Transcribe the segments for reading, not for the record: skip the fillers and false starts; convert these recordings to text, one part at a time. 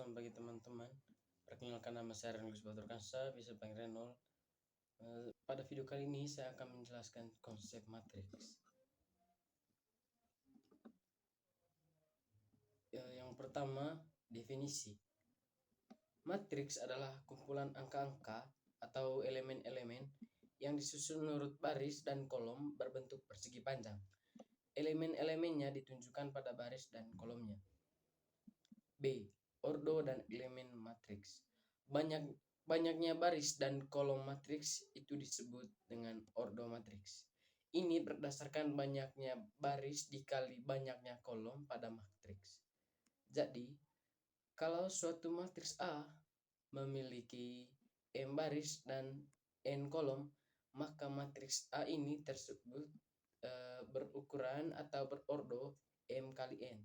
selamat pagi teman-teman. Perkenalkan, nama saya Renus Batur Kansa, bisa panggil Renol. Pada video kali ini saya akan menjelaskan konsep matriks. Yang pertama, definisi. Matriks adalah kumpulan angka-angka atau elemen-elemen yang disusun menurut baris dan kolom berbentuk persegi panjang. Elemen-elemennya ditunjukkan pada baris dan kolomnya. B. Ordo dan elemen matriks. Banyaknya baris dan kolom matriks itu disebut dengan ordo matriks. Ini berdasarkan banyaknya baris dikali banyaknya kolom pada matriks. Jadi, kalau suatu matriks A memiliki M baris dan N kolom, maka matriks A ini tersebut berukuran atau berordo M kali N.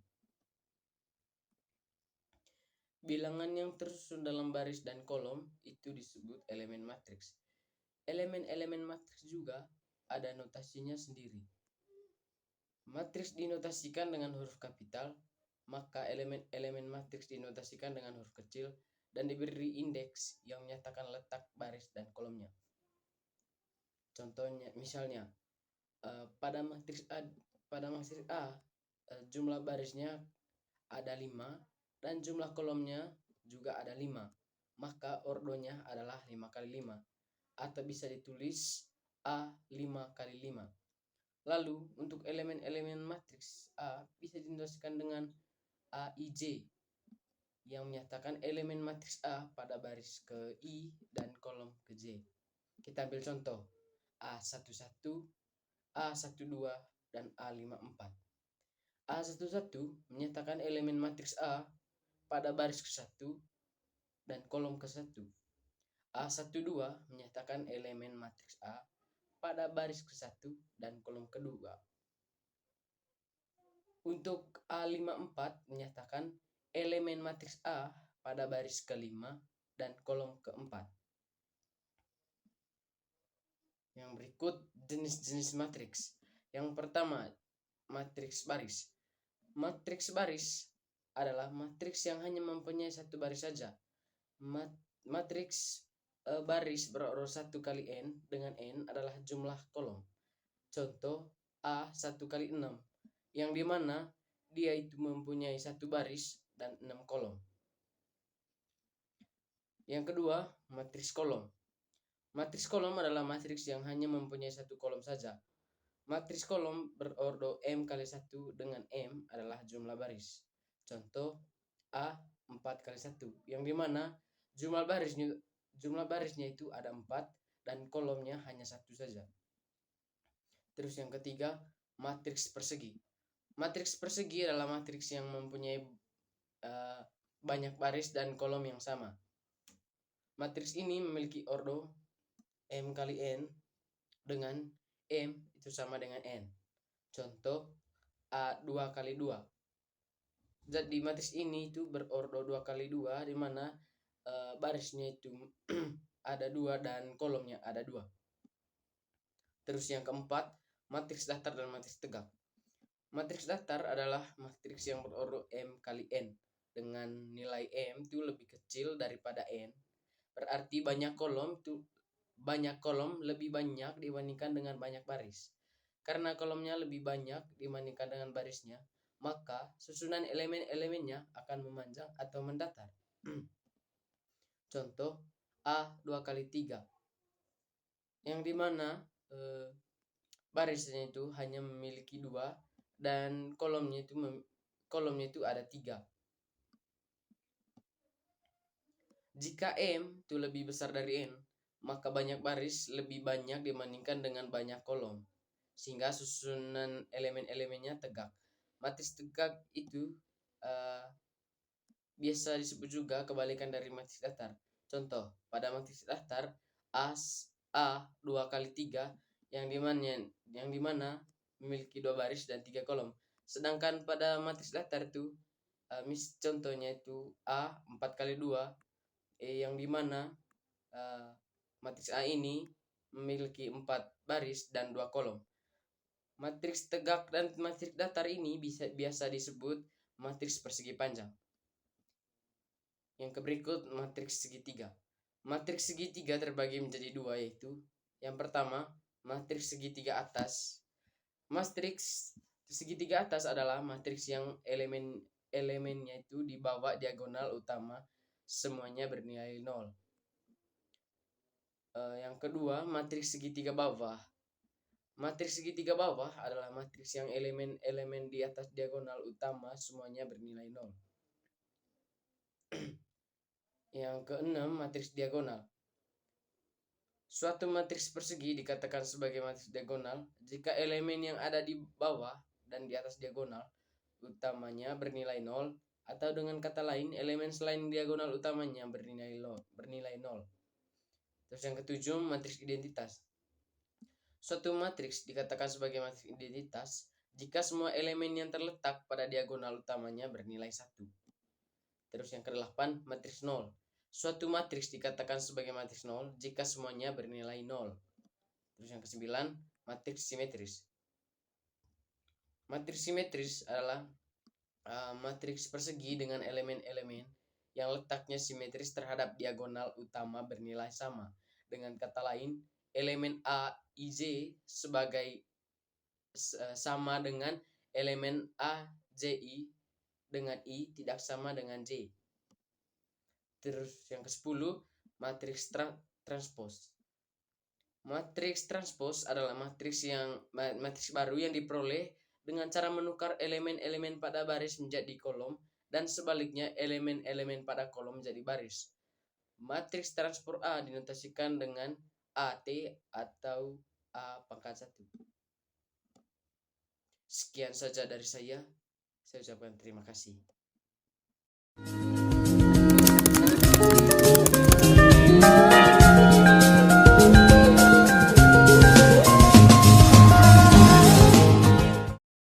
Bilangan yang tersusun dalam baris dan kolom itu disebut elemen matriks. Elemen-elemen matriks juga ada notasinya sendiri. Matriks dinotasikan dengan huruf kapital, maka elemen-elemen matriks dinotasikan dengan huruf kecil dan diberi indeks yang menyatakan letak baris dan kolomnya. Contohnya, misalnya pada matriks A jumlah barisnya ada 5 dan jumlah kolomnya juga ada 5, maka ordonya adalah 5 kali 5, atau bisa ditulis A 5 kali 5. Lalu untuk elemen-elemen matriks A bisa dinotasikan dengan AIJ yang menyatakan elemen matriks A pada baris ke I dan kolom ke J. Kita ambil contoh A11, A12, dan A54. A11 menyatakan elemen matriks A pada baris ke-1 dan kolom ke-1. A12 menyatakan elemen matriks A pada baris ke-1 dan kolom ke-2. Untuk A54 menyatakan elemen matriks A pada baris ke-5 dan kolom ke-4. Yang berikut jenis-jenis matriks. Yang pertama, matriks baris. Matriks baris adalah matriks yang hanya mempunyai satu baris saja. Matriks baris berordo 1 kali N dengan N adalah jumlah kolom. Contoh A1 kali 6, yang dimana dia itu mempunyai satu baris dan 6 kolom. Yang kedua, matriks kolom. Matriks kolom adalah matriks yang hanya mempunyai satu kolom saja. Matriks kolom berordo M kali 1 dengan M adalah jumlah baris. Contoh A4 kali 1, yang dimana jumlah barisnya itu ada 4 dan kolomnya hanya satu saja. Terus yang ketiga, matriks persegi. Matriks persegi adalah matriks yang mempunyai banyak baris dan kolom yang sama. Matriks ini memiliki ordo M kali N dengan M itu sama dengan N. Contoh A2 kali 2. Jadi matriks ini itu berordo 2 kali 2, di mana barisnya itu ada 2 dan kolomnya ada 2. Terus yang keempat, matriks datar dan matriks tegak. Matriks datar adalah matriks yang berordo M kali N dengan nilai M itu lebih kecil daripada N. Berarti banyak kolom lebih banyak dibandingkan dengan banyak baris. Karena kolomnya lebih banyak dibandingkan dengan barisnya, maka susunan elemen-elemennya akan memanjang atau mendatar. Contoh A2 kali 3, yang dimana barisnya itu hanya memiliki 2 dan kolomnya itu ada 3. Jika M itu lebih besar dari N, maka banyak baris lebih banyak dibandingkan dengan banyak kolom, sehingga susunan elemen-elemennya tegak. Matriks tegak itu biasa disebut juga kebalikan dari matriks datar. Contoh, pada matriks datar A2 kali 3, yang dimana memiliki 2 baris dan 3 kolom. Sedangkan pada matriks datar itu contohnya itu A4 kali 2, yang dimana matriks A ini memiliki 4 baris dan 2 kolom. Matriks tegak dan matriks datar ini biasa disebut matriks persegi panjang. Yang berikut matriks segitiga. Matriks segitiga terbagi menjadi dua, yaitu yang pertama matriks segitiga atas. Matriks segitiga atas adalah matriks yang elemennya itu di bawah diagonal utama semuanya bernilai 0. Yang kedua matriks segitiga bawah. Matriks segitiga bawah adalah matriks yang elemen-elemen di atas diagonal utama semuanya bernilai 0. Yang keenam, matriks diagonal. Suatu matriks persegi dikatakan sebagai matriks diagonal jika elemen yang ada di bawah dan di atas diagonal utamanya bernilai 0, atau dengan kata lain elemen selain diagonal utamanya bernilai 0. Terus yang ketujuh, matriks identitas. Suatu matriks dikatakan sebagai matriks identitas jika semua elemen yang terletak pada diagonal utamanya bernilai 1. Terus yang ke-8, matriks 0. Suatu matriks dikatakan sebagai matriks 0 jika semuanya bernilai 0. Terus yang ke-9, matriks simetris. Matriks simetris adalah matriks persegi dengan elemen-elemen yang letaknya simetris terhadap diagonal utama bernilai sama. Dengan kata lain, elemen A, I, J sebagai sama dengan elemen A, J, I dengan I tidak sama dengan J. Terus yang ke-10, matriks transpose. Matriks transpose adalah matriks baru yang diperoleh dengan cara menukar elemen-elemen pada baris menjadi kolom dan sebaliknya elemen-elemen pada kolom menjadi baris. Matriks transpose A dinotasikan dengan AT atau A pangkat 1. Sekian saja dari saya. Saya ucapkan terima kasih.